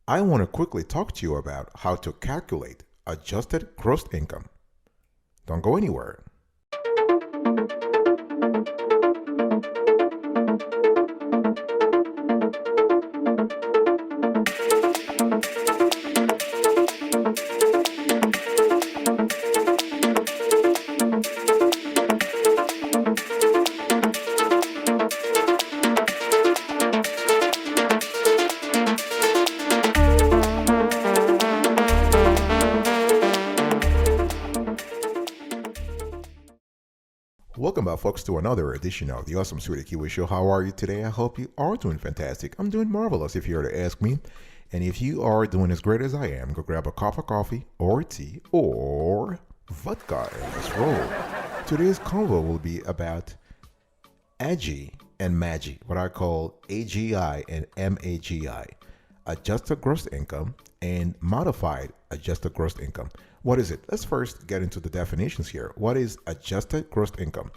I want to quickly talk to you about how to calculate adjusted gross income. Don't go anywhere. Welcome back, folks, to another edition of the Awesome Sweetie Kiwi Show. How are you today? I hope you are doing fantastic. I'm doing marvelous if you're to ask me. And if you are doing as great as I am, go grab a cup of coffee or tea or vodka and let's roll. Today's convo will be about AGI and MAGI, what I call AGI and MAGI, adjusted gross income and modified adjusted gross income. What is it? Let's first get into the definitions here. What is adjusted gross income?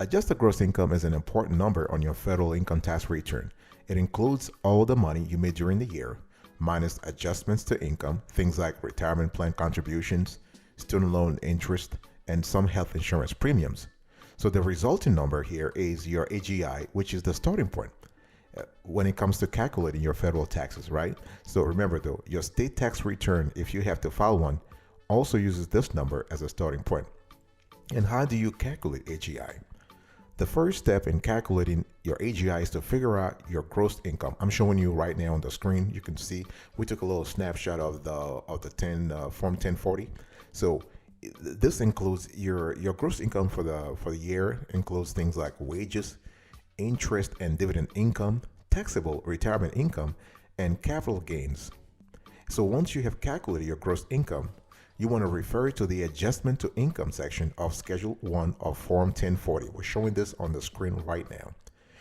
Adjusted gross income is an important number on your federal income tax return. It includes all the money you made during the year, minus adjustments to income, things like retirement plan contributions, student loan interest, and some health insurance premiums. So the resulting number here is your AGI, which is the starting point when it comes to calculating your federal taxes, right? So remember though, your state tax return, if you have to file one, also uses this number as a starting point. And how do you calculate AGI? The first step in calculating your AGI is to figure out your gross income. I'm showing you right now on the screen. You can see we took a little snapshot of the Form 1040. So this includes your gross income for the year, includes things like wages, interest and dividend income, taxable retirement income, and capital gains. So once you have calculated your gross income, you want to refer to the adjustment to income section of Schedule 1 of Form 1040. We're showing this on the screen right now.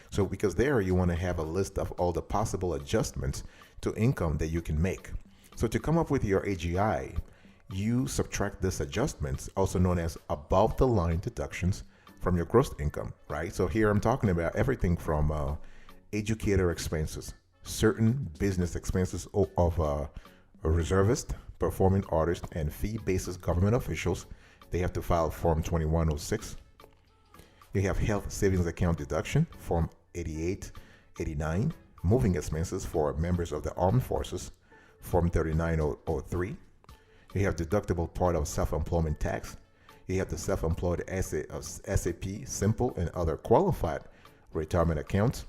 So because there you want to have a list of all the possible adjustments to income that you can make. So to come up with your AGI, you subtract these adjustments, also known as above the line deductions, from your gross income, right? So here I'm talking about everything from educator expenses, certain business expenses of a reservist, performing artists, and fee-basis government officials. They have to file Form 2106. You have health savings account deduction, Form 8889, moving expenses for members of the armed forces, Form 3903. You have deductible part of self-employment tax. You have the self-employed SAP, simple and other qualified retirement accounts.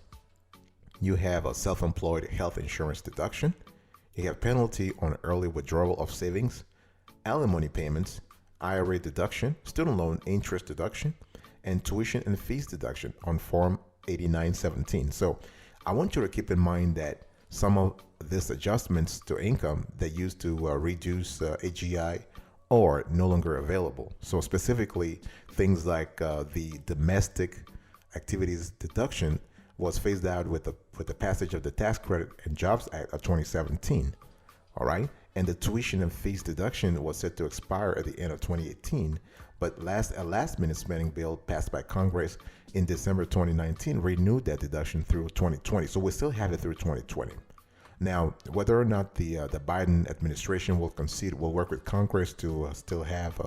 You have a self-employed health insurance deduction. You have penalty on early withdrawal of savings, alimony payments, IRA deduction, student loan interest deduction, and tuition and fees deduction on Form 8917. So I want you to keep in mind that some of these adjustments to income that used to reduce AGI are no longer available. So specifically, things like the domestic activities deduction was phased out with the passage of the Tax Credit and Jobs Act of 2017. All right, and the tuition and fees deduction was set to expire at the end of 2018, but a last-minute spending bill passed by Congress in December 2019 renewed that deduction through 2020. So we still have it through 2020. Now, whether or not the Biden administration will work with Congress to still have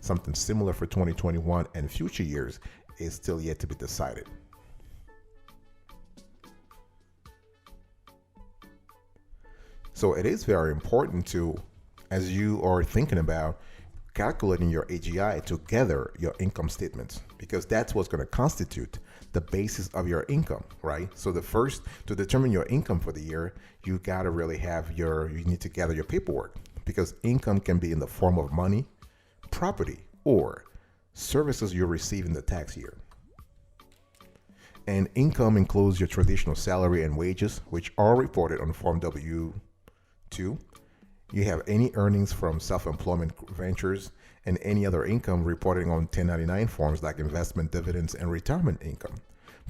something similar for 2021 and future years is still yet to be decided. So it is very important to, as you are thinking about calculating your AGI, to gather your income statements, because that's what's going to constitute the basis of your income, right? So to determine your income for the year, you got to really you need to gather your paperwork, because income can be in the form of money, property, or services you receive in the tax year. And income includes your traditional salary and wages, which are reported on Form W-2. You have any earnings from self-employment ventures and any other income reporting on 1099 forms like investment dividends and retirement income.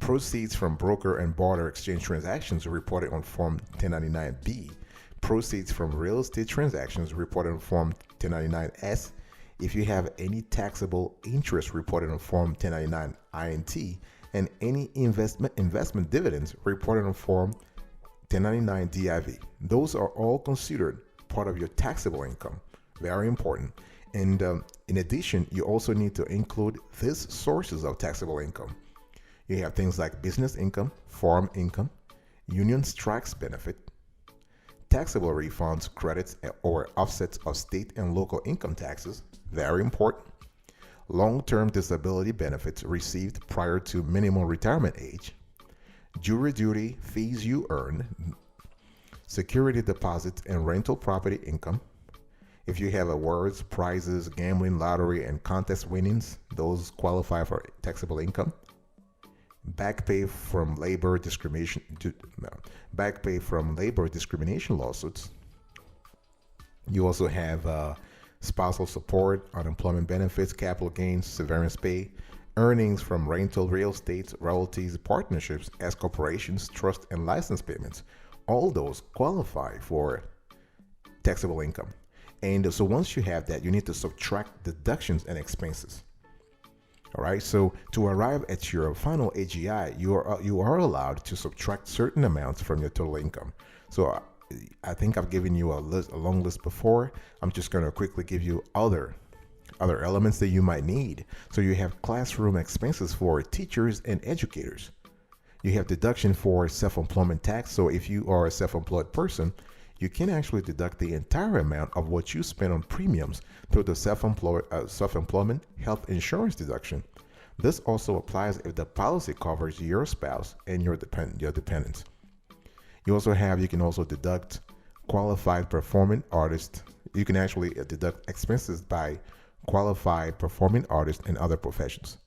Proceeds from broker and barter exchange transactions reported on Form 1099-B. Proceeds from real estate transactions reported on Form 1099-S. If you have any taxable interest reported on Form 1099-INT, and any investment dividends reported on Form 1099 DIV. Those are all considered part of your taxable income. Very important. And in addition, you also need to include these sources of taxable income. You have things like business income, farm income, union strikes benefit, taxable refunds, credits, or offsets of state and local income taxes. Very important. Long-term disability benefits received prior to minimum retirement age, jury duty fees you earn, security deposits and rental property income. If you have awards, prizes, gambling, lottery, and contest winnings, those qualify for taxable income. Back pay from labor discrimination lawsuits. You also have spousal support, unemployment benefits, capital gains, severance pay, earnings from rental real estate, royalties, partnerships, S corporations, trust, and license payments. All those qualify for taxable income. And so once you have that, you need to subtract deductions and expenses. All right. So to arrive at your final AGI, you are allowed to subtract certain amounts from your total income. So I think I've given you a long list before. I'm just going to quickly give you other elements that you might need. So you have classroom expenses for teachers and educators. You have deduction for self-employment tax. So if you are a self-employed person, you can actually deduct the entire amount of what you spend on premiums through the self-employment health insurance deduction. This also applies if the policy covers your spouse and your dependents. You can also deduct qualified performing artists. You can actually deduct expenses by qualified performing artists and other professions.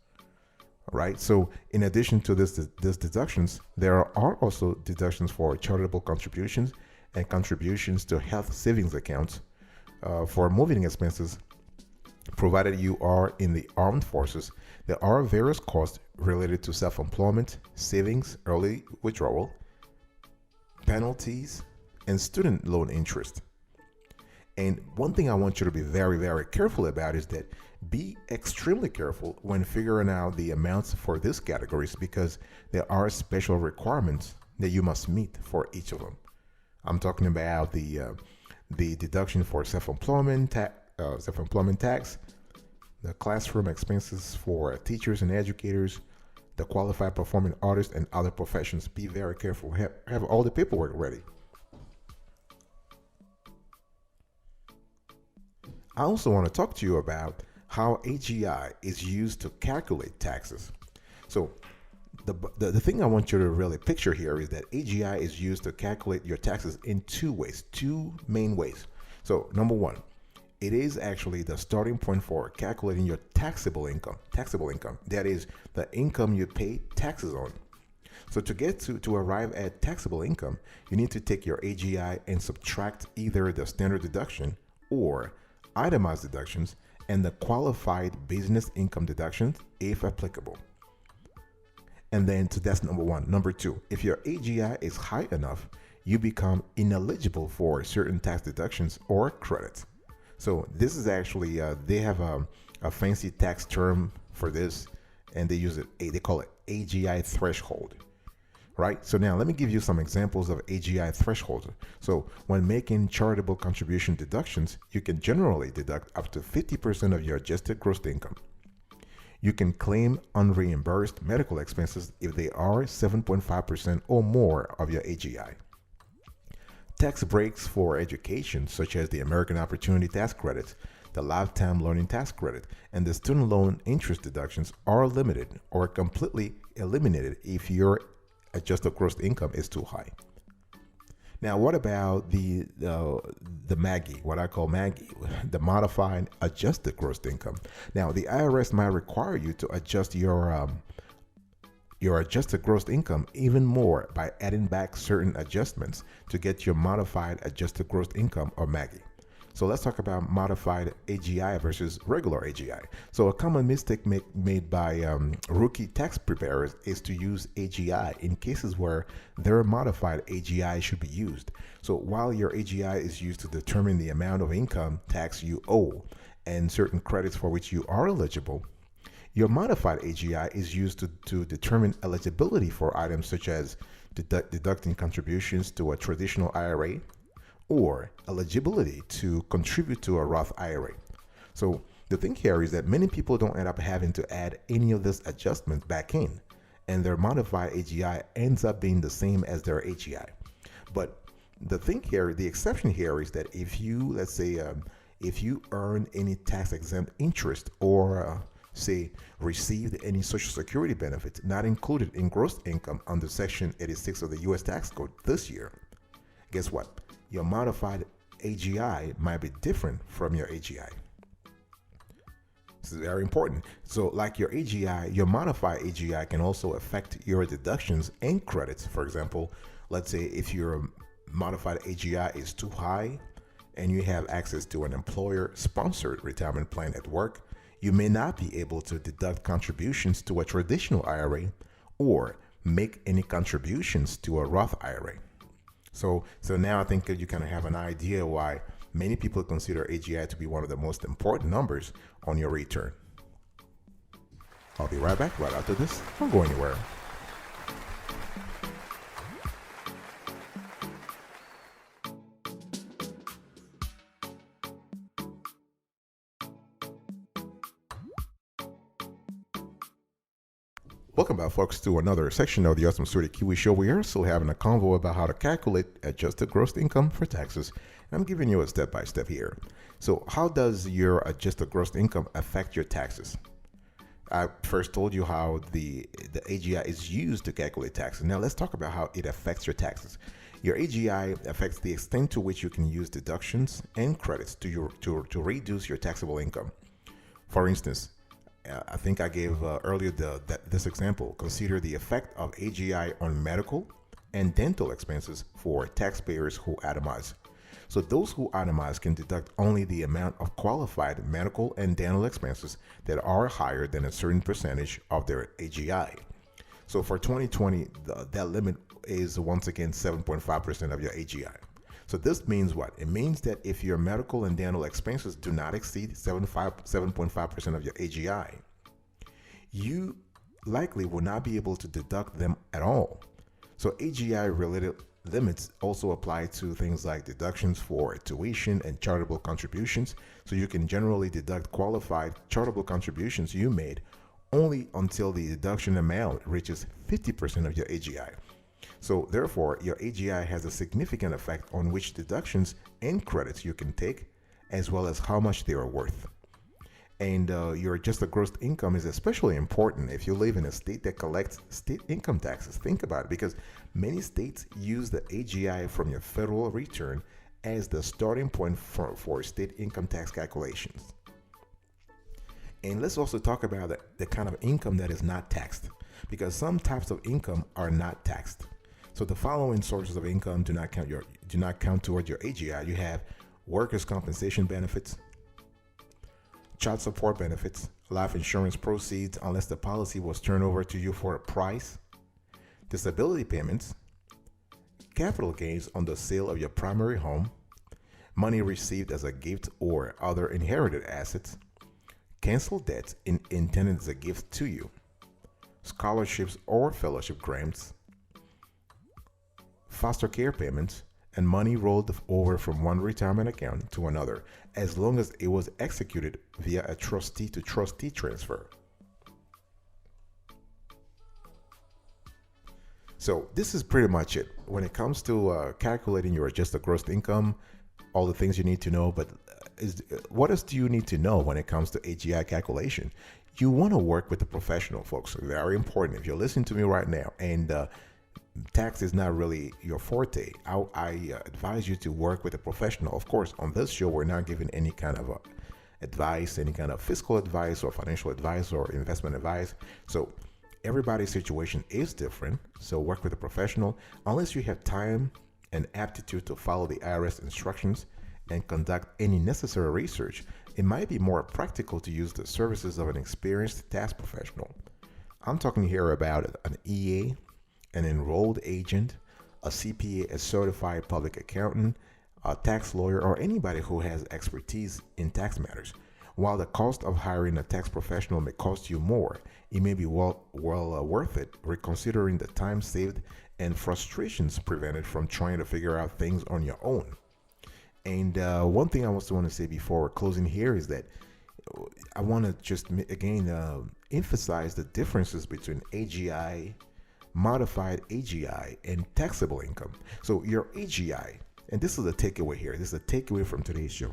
All right. So in addition to these deductions, there are also deductions for charitable contributions and contributions to health savings accounts. For moving expenses, provided you are in the armed forces, there are various costs related to self-employment, savings, early withdrawal, penalties, and student loan interest. And one thing I want you to be very, very careful about is that be extremely careful when figuring out the amounts for these categories, because there are special requirements that you must meet for each of them. I'm talking about the deduction for self-employment tax, the classroom expenses for teachers and educators, the qualified performing artists, and other professions. Be very careful. Have all the paperwork ready. I also want to talk to you about how AGI is used to calculate taxes. So the thing I want you to really picture here is that AGI is used to calculate your taxes in two main ways. So number one, it is actually the starting point for calculating your taxable income. That is the income you pay taxes on. So to arrive at taxable income, you need to take your AGI and subtract either the standard deduction or itemized deductions and the qualified business income deductions if applicable. And then that's number one. Number two, if your AGI is high enough, you become ineligible for certain tax deductions or credits. So this is actually, they have a fancy tax term for this, and they call it AGI threshold. Right? So now let me give you some examples of AGI thresholds. So when making charitable contribution deductions, you can generally deduct up to 50% of your adjusted gross income. You can claim unreimbursed medical expenses if they are 7.5% or more of your AGI. Tax breaks for education, such as the American Opportunity Tax Credit, the Lifetime Learning Tax Credit, and the student loan interest deductions are limited or completely eliminated if your adjusted gross income is too high. Now, what about the MAGI, what I call MAGI, the modified adjusted gross income? Now, the IRS might require you to adjust your adjusted gross income even more by adding back certain adjustments to get your modified adjusted gross income, or MAGI. So let's talk about modified AGI versus regular AGI. So a common mistake made by rookie tax preparers is to use AGI in cases where their modified AGI should be used. So while your AGI is used to determine the amount of income tax you owe and certain credits for which you are eligible, Your modified AGI is used to determine eligibility for items such as deducting contributions to a traditional IRA or eligibility to contribute to a Roth IRA. So the thing here is that many people don't end up having to add any of this adjustments back in, and their modified AGI ends up being the same as their AGI. But the thing here, the exception here is that if you, let's say, if you earn any tax exempt interest or say received any social security benefits not included in gross income under section 86 of the US tax code this year, guess what? Your modified AGI might be different from your AGI. This is very important. So like your AGI, your modified AGI can also affect your deductions and credits. For example, let's say if your modified AGI is too high and you have access to an employer-sponsored retirement plan at work, you may not be able to deduct contributions to a traditional IRA or make any contributions to a Roth IRA. So now I think you kind of have an idea why many people consider AGI to be one of the most important numbers on your return. I'll be right back right after this. Don't go anywhere. Welcome back, folks, to another section of the Awesome Suite Kiwi Show. We are still having a convo about how to calculate adjusted gross income for taxes. And I'm giving you a step-by-step here. So how does your adjusted gross income affect your taxes? I first told you how the AGI is used to calculate taxes. Now let's talk about how it affects your taxes. Your AGI affects the extent to which you can use deductions and credits to reduce your taxable income. For instance, I think I gave earlier this example. Consider the effect of AGI on medical and dental expenses for taxpayers who itemize. So those who itemize can deduct only the amount of qualified medical and dental expenses that are higher than a certain percentage of their AGI. So for 2020, that limit is once again 7.5% of your AGI. So this means what? It means that if your medical and dental expenses do not exceed 7.5% of your AGI, you likely will not be able to deduct them at all. So AGI related limits also apply to things like deductions for tuition and charitable contributions. So you can generally deduct qualified charitable contributions you made only until the deduction amount reaches 50% of your AGI. So therefore, your AGI has a significant effect on which deductions and credits you can take, as well as how much they are worth. And your adjusted gross income is especially important if you live in a state that collects state income taxes. Think about it, because many states use the AGI from your federal return as the starting point for state income tax calculations. And let's also talk about the kind of income that is not taxed, because some types of income are not taxed. So the following sources of income do not count toward your AGI. You have workers' compensation benefits, child support benefits, life insurance proceeds unless the policy was turned over to you for a price, disability payments, capital gains on the sale of your primary home, money received as a gift or other inherited assets, canceled debts intended as a gift to you, scholarships or fellowship grants, foster care payments, and money rolled over from one retirement account to another, as long as it was executed via a trustee to trustee transfer. So this is pretty much it when it comes to calculating your adjusted gross income. All the things you need to know, but what else do you need to know when it comes to AGI calculation? You want to work with a professional, folks. Very important. If you're listening to me right now and tax is not really your forte, I advise you to work with a professional. Of course, on this show, we're not giving any kind of advice, any kind of fiscal advice or financial advice or investment advice. So everybody's situation is different. So work with a professional. Unless you have time and aptitude to follow the IRS instructions and conduct any necessary research, it might be more practical to use the services of an experienced tax professional. I'm talking here about an EA, an enrolled agent, a CPA, a certified public accountant, a tax lawyer, or anybody who has expertise in tax matters. While the cost of hiring a tax professional may cost you more, it may be well worth it, reconsidering the time saved and frustrations prevented from trying to figure out things on your own. And one thing I also want to say before closing here is that I want to just again emphasize the differences between AGI, modified AGI, and taxable income. So your AGI, and this is the takeaway here. This is a takeaway from today's show.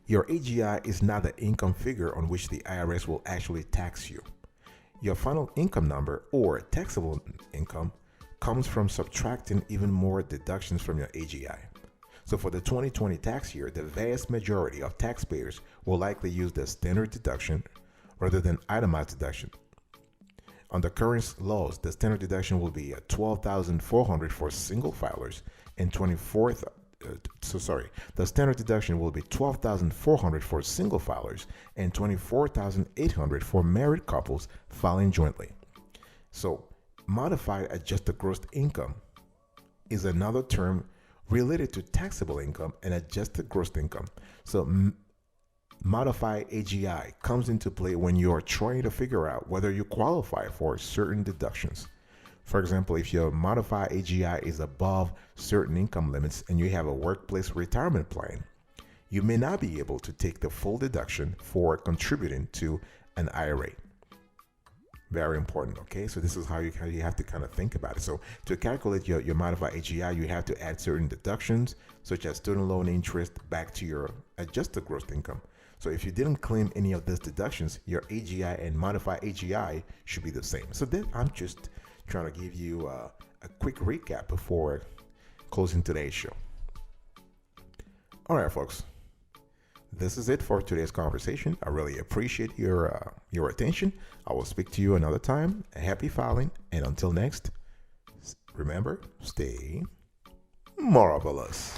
Your AGI is not the income figure on which the IRS will actually tax you. Your final income number, or taxable income, comes from subtracting even more deductions from your AGI. So for the 2020 tax year, the vast majority of taxpayers will likely use the standard deduction rather than itemized deduction. Under current laws, the standard deduction will be $12,400 for single filers and the standard deduction will be $12,400 for single filers and $24,800 for married couples filing jointly. So, modified adjusted gross income is another term related to taxable income and adjusted gross income. So, modified AGI comes into play when you are trying to figure out whether you qualify for certain deductions. For example, if your modified AGI is above certain income limits and you have a workplace retirement plan, you may not be able to take the full deduction for contributing to an IRA. Very important, okay? So this is how you have to kind of think about it. So to calculate your modified AGI, you have to add certain deductions, such as student loan interest, back to your adjusted gross income. So if you didn't claim any of these deductions, your AGI and modified AGI should be the same. So then I'm just trying to give you a quick recap before closing today's show. All right, folks. This is it for today's conversation. I really appreciate your attention. I will speak to you another time. Happy filing, and until next, remember, stay marvelous.